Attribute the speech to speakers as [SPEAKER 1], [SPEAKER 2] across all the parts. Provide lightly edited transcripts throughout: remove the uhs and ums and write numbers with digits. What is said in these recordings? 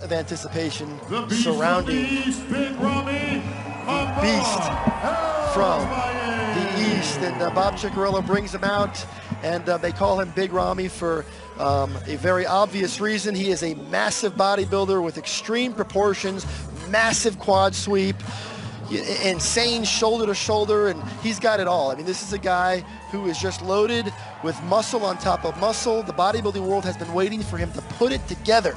[SPEAKER 1] of anticipation surrounding
[SPEAKER 2] Big Ramy,
[SPEAKER 1] the beast from the East, and Bob Ciccarello brings him out, and they call him Big Ramy for a very obvious reason. He is a massive bodybuilder with extreme proportions, massive quad sweep, insane shoulder to shoulder, and he's got it all. I mean, this is a guy who is just loaded with muscle on top of muscle. The bodybuilding world has been waiting for him to put it together.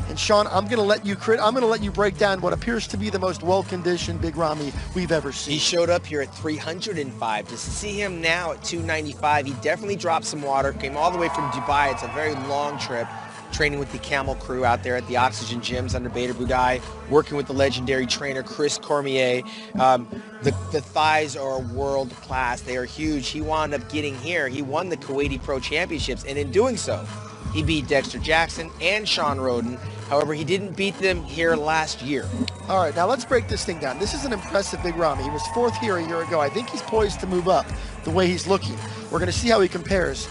[SPEAKER 1] And Sean, I'm going to let you break down what appears to be the most well-conditioned Big Ramy we've ever seen.
[SPEAKER 3] He showed up here at 305. To see him now at 295, he definitely dropped some water, came all the way from Dubai. It's a very long trip, training with the Camel crew out there at the Oxygen gyms under Beta Budai, working with the legendary trainer Chris Cormier. The thighs are world class. They are huge. He wound up getting here. He won the Kuwaiti Pro Championships, and in doing so, he beat Dexter Jackson and Sean Roden. However, he didn't beat them here last year.
[SPEAKER 1] All right, now let's break this thing down. This is an impressive Big Ramy. He was fourth here a year ago. I think he's poised to move up the way he's looking. We're going to see how he compares.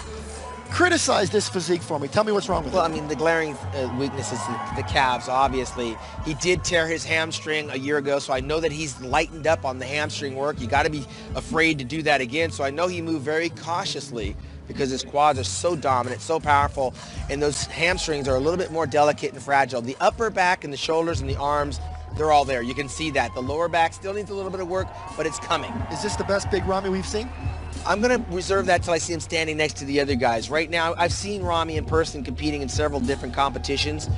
[SPEAKER 1] Criticize this physique for me. Tell me what's wrong with it.
[SPEAKER 3] Well, I mean, the glaring weakness is the calves, obviously. He did tear his hamstring a year ago, so I know that he's lightened up on the hamstring work. You got to be afraid to do that again, so I know he moved very cautiously because his quads are so dominant, so powerful, and those hamstrings are a little bit more delicate and fragile. The upper back and the shoulders and the arms, they're all there. You can see that. The lower back still needs a little bit of work, but it's coming.
[SPEAKER 1] Is this the best Big Ramy we've seen?
[SPEAKER 3] I'm going to reserve that till I see him standing next to the other guys. Right now, I've seen Ramy in person competing in several different competitions.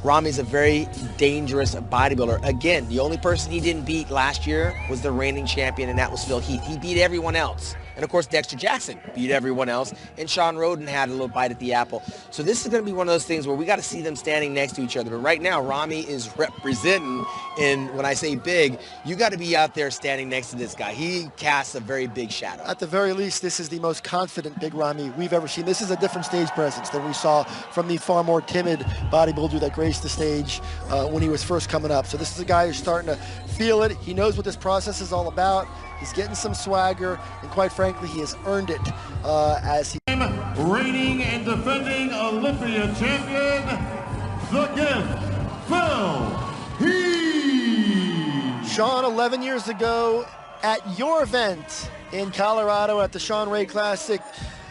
[SPEAKER 3] Ramy's a very dangerous bodybuilder. Again, the only person he didn't beat last year was the reigning champion, and that was Phil Heath. He beat everyone else. And of course, Dexter Jackson beat everyone else, and Sean Roden had a little bite at the apple. So this is going to be one of those things where we got to see them standing next to each other. But right now, Ramy is representing, and when I say big, you got to be out there standing next to this guy. He casts a very big shadow.
[SPEAKER 1] At the very least, this is the most confident Big Ramy we've ever seen. This is a different stage presence than we saw from the far more timid bodybuilder that graced the stage when he was first coming up. So this is a guy who's starting to feel it. He knows what this process is all about. He's getting some swagger, and quite frankly, he has earned it as he...
[SPEAKER 2] Reigning and defending Olympia champion, the gift, Phil Heath.
[SPEAKER 1] Sean, 11 years ago, at your event in Colorado at the Sean Ray Classic,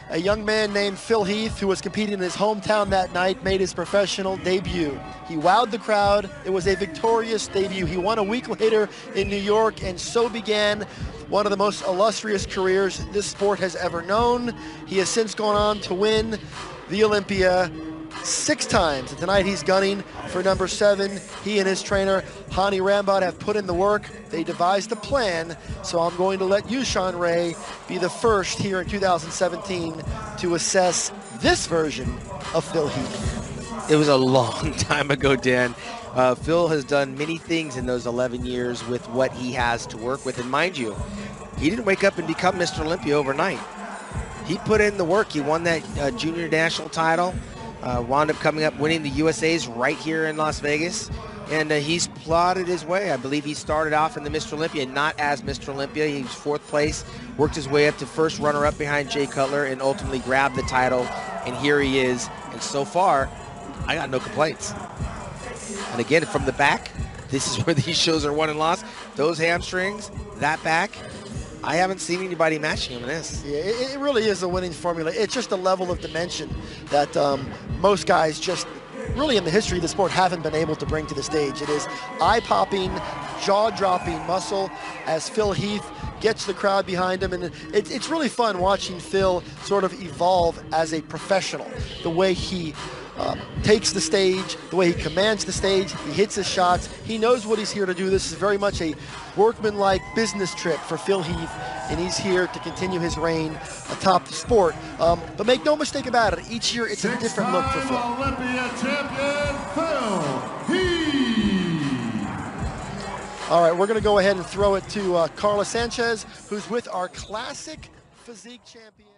[SPEAKER 1] a young man named Phil Heath, who was competing in his hometown that night, made his professional debut. He wowed the crowd. It was a victorious debut. He won a week later in New York, and so began one of the most illustrious careers this sport has ever known. He has since gone on to win the Olympia 6 times, and tonight he's gunning for number 7. He and his trainer, Hani Rambod, have put in the work. They devised a plan, so I'm going to let you, Sean Ray, be the first here in 2017 to assess this version of Phil Heath.
[SPEAKER 3] It was a long time ago, Dan. Phil has done many things in those 11 years with what he has to work with, and mind you, he didn't wake up and become Mr. Olympia overnight. He put in the work. He won that junior national title. Wound up coming up winning the USA's right here in Las Vegas, and he's plotted his way. I believe he started off in the Mr. Olympia not as Mr. Olympia. He was 4th place, worked his way up to first runner-up behind Jay Cutler, and ultimately grabbed the title, and here he is. And so far, I got no complaints. And again, from the back, this is where these shows are won and lost. Those hamstrings, that back, I haven't seen anybody matching him in this.
[SPEAKER 1] Yeah, it really is a winning formula. It's just a level of dimension that most guys just really in the history of the sport haven't been able to bring to the stage. It is eye-popping, jaw-dropping muscle as Phil Heath gets the crowd behind him, and it's really fun watching Phil sort of evolve as a professional. The way he takes the stage, the way he commands the stage, he hits his shots. He knows what he's here to do. This is very much a workman-like business trip for Phil Heath, and he's here to continue his reign atop the sport. But make no mistake about it, each year it's a different look for Phil.
[SPEAKER 2] Olympia champion, Phil Heath.
[SPEAKER 1] All right, we're going to go ahead and throw it to Carla Sanchez, who's with our classic physique champion.